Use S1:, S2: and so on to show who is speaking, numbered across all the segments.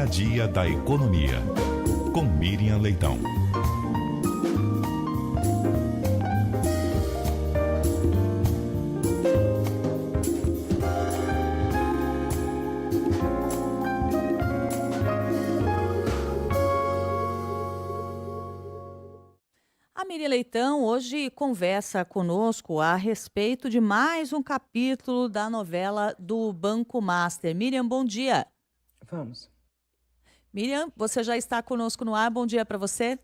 S1: a dia da economia, com Miriam Leitão.
S2: A Miriam Leitão hoje conversa conosco a respeito de mais um capítulo da novela do Banco Master. Miriam, bom dia.
S3: Vamos.
S2: Miriam, você já está conosco no ar. Bom dia para você.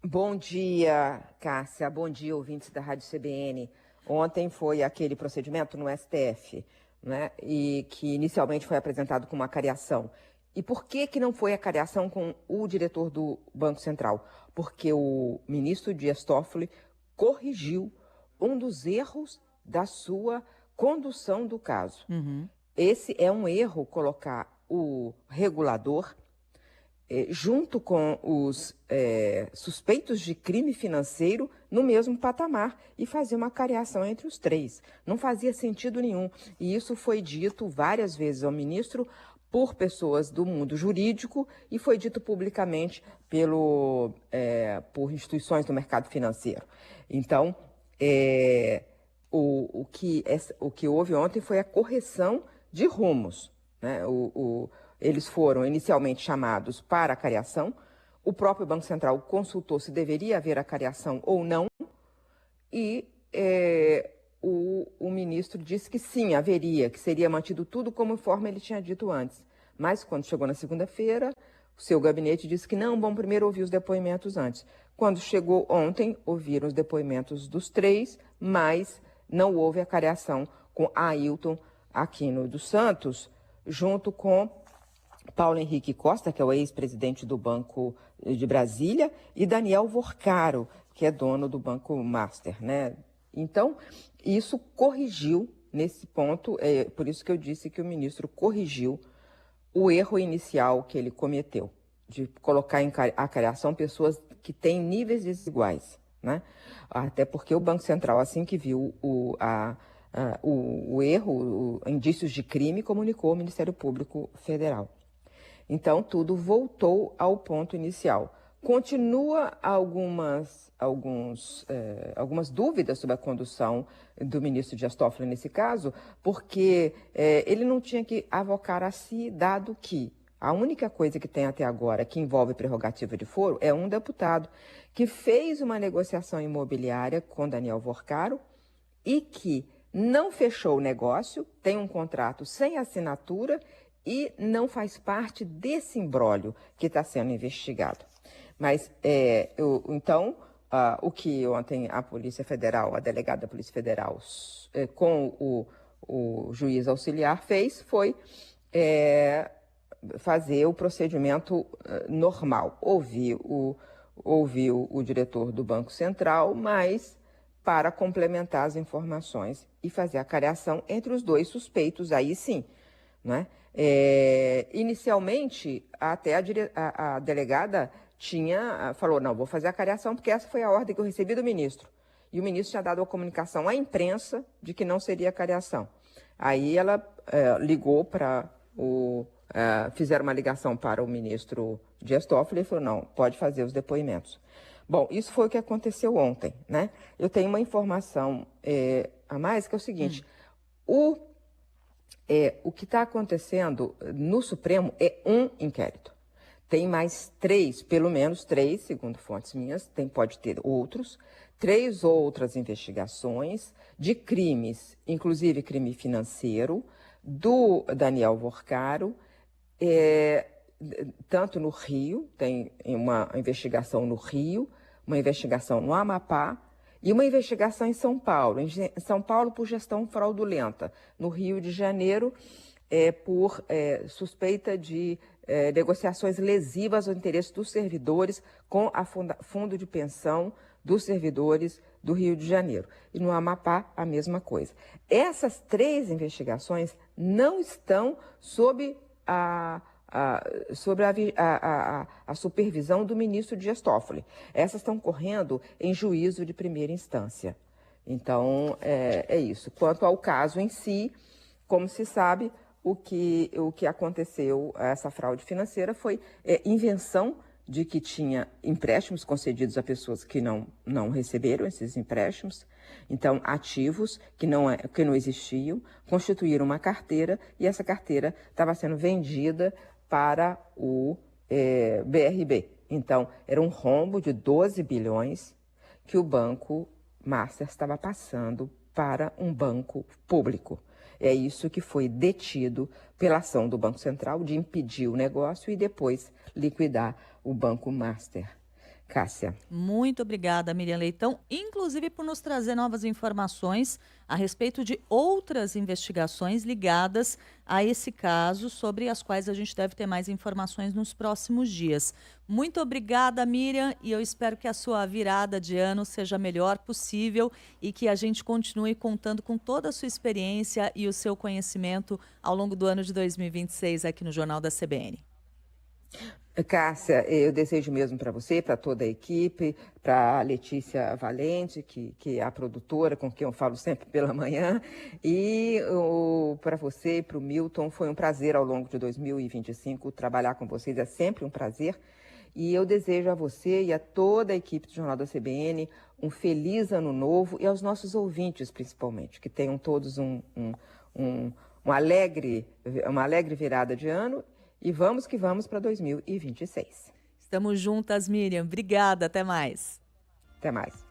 S3: Bom dia, Cássia. Bom dia, ouvintes da Rádio CBN. Ontem foi aquele procedimento no STF, né? E que inicialmente foi apresentado como uma cariação. E por que não foi a cariação com o diretor do Banco Central? Porque o ministro Dias Toffoli corrigiu um dos erros da sua condução do caso. Esse é um erro, colocar o regulador junto com os suspeitos de crime financeiro no mesmo patamar e fazer uma cariação entre os três. Não fazia sentido nenhum. E isso foi dito várias vezes ao ministro por pessoas do mundo jurídico e foi dito publicamente por instituições do mercado financeiro. Então, o que houve ontem foi a correção de rumos, né? Eles foram inicialmente chamados para a cariação, o próprio Banco Central consultou se deveria haver a cariação ou não, e o ministro disse que sim, haveria, que seria mantido tudo conforme ele tinha dito antes. Mas quando chegou na segunda-feira, o seu gabinete disse que não, vamos primeiro ouvir os depoimentos antes. Quando chegou ontem, ouviram os depoimentos dos três, mas não houve a cariação com Ailton Aquino dos Santos, junto com Paulo Henrique Costa, que é o ex-presidente do Banco de Brasília, e Daniel Worcaro, que é dono do Banco Master, né? Então, isso corrigiu nesse ponto, por isso que eu disse que o ministro corrigiu o erro inicial que ele cometeu, de colocar em a cariação pessoas que têm níveis desiguais, né? Até porque o Banco Central, assim que viu o erro, indícios de crime, comunicou ao Ministério Público Federal. Então, tudo voltou ao ponto inicial. Continua algumas dúvidas sobre a condução do ministro Dias Toffoli nesse caso, porque ele não tinha que avocar a si, dado que a única coisa que tem até agora que envolve prerrogativa de foro é um deputado que fez uma negociação imobiliária com Daniel Worcaro e que não fechou o negócio, tem um contrato sem assinatura e não faz parte desse imbróglio que está sendo investigado. Mas, então, o que ontem a Polícia Federal, a delegada da Polícia Federal, com o juiz auxiliar fez, foi fazer o procedimento normal. Ouviu o diretor do Banco Central, mas para complementar as informações e fazer a cariação entre os dois suspeitos, aí sim, né? Inicialmente, até a delegada falou, não, vou fazer a cariação porque essa foi a ordem que eu recebi do ministro. E o ministro tinha dado a comunicação à imprensa de que não seria cariação. Aí ela ligou para fizeram uma ligação para o ministro Dias Toffoli e falou, não, pode fazer os depoimentos. Bom, isso foi o que aconteceu ontem, né? Eu tenho uma informação a mais, que é o seguinte, o que está acontecendo no Supremo é um inquérito. Tem mais três, pelo menos três, segundo fontes minhas, pode ter outros, 3 outras investigações de crimes, inclusive crime financeiro, do Daniel Worcaro, tanto no Rio, tem uma investigação no Rio, uma investigação no Amapá, e uma investigação em São Paulo. Em São Paulo por gestão fraudulenta. No Rio de Janeiro, por suspeita de negociações lesivas ao interesse dos servidores com a fundo de pensão dos servidores do Rio de Janeiro. E no Amapá, a mesma coisa. Essas 3 investigações não estão sob a supervisão do ministro Dias Toffoli. Essas estão correndo em juízo de primeira instância. Então, é isso. Quanto ao caso em si, como se sabe, o que aconteceu, essa fraude financeira, foi invenção de que tinha empréstimos concedidos a pessoas que não receberam esses empréstimos, então ativos que não existiam, constituíram uma carteira e essa carteira estava sendo vendida para o BRB. Então, era um rombo de 12 bilhões que o Banco Master estava passando para um banco público. É isso que foi detido pela ação do Banco Central de impedir o negócio e depois liquidar o Banco Master. Cássia.
S2: Muito obrigada, Miriam Leitão, inclusive por nos trazer novas informações a respeito de outras investigações ligadas a esse caso, sobre as quais a gente deve ter mais informações nos próximos dias. Muito obrigada, Miriam, e eu espero que a sua virada de ano seja a melhor possível e que a gente continue contando com toda a sua experiência e o seu conhecimento ao longo do ano de 2026 aqui no Jornal da CBN.
S3: Cássia, eu desejo mesmo para você, para toda a equipe, para a Letícia Valente, que é a produtora com quem eu falo sempre pela manhã, e para você e para o Milton, foi um prazer ao longo de 2025 trabalhar com vocês, é sempre um prazer. E eu desejo a você e a toda a equipe do Jornal da CBN um feliz ano novo e aos nossos ouvintes, principalmente, que tenham todos uma alegre virada de ano. E vamos que vamos para 2026.
S2: Estamos juntas, Miriam. Obrigada. Até mais.
S3: Até mais.